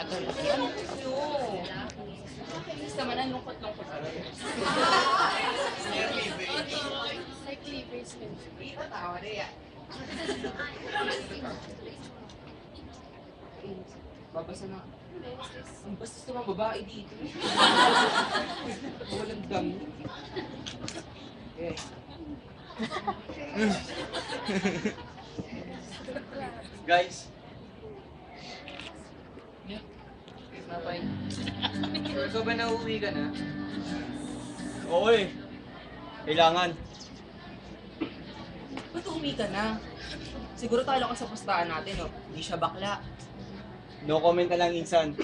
Natulog yan. Ano? Please naman, ang lungkot-lungkot. Like cleavers din. Tawa na yan. Babasa na. Ang bastos naman babae dito. Walang dami. Okay. Guys, Napay. Ikaw ba nauwi ka na? oo eh. Kailangan. Ba't uwi ka na? Siguro talo ka sa pustahan natin, no? Hindi siya bakla. No comment na lang, Insan.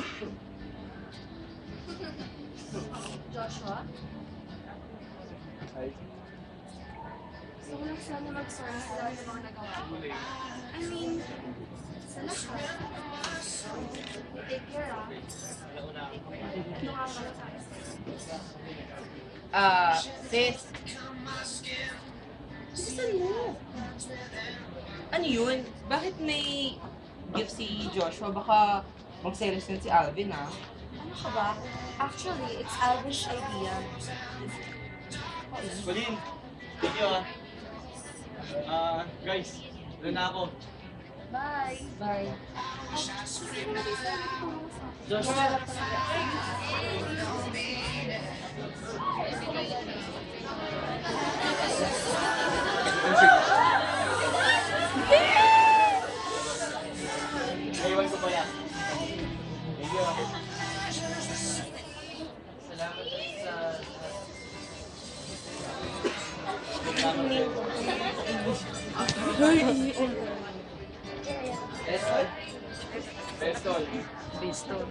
Joshua? Ay, Gusto ko lang sana mag-sorry sa lahat ng mga nagawa ko. I mean, sa lahat. Take care, ah. Ito nga pala sa akin. Sis. Saan mo? Ano yun? Bakit may gift si Joshua? Baka magselos din si Alvin, ah. Ano ka ba? Actually, it's Alvin's idea. Colin, thank you guys, doon na ako. Bye! Bye. Joshua! Naiwan ko pala. Thank you. Salamat sa... Pestol? Pestol. Pistol.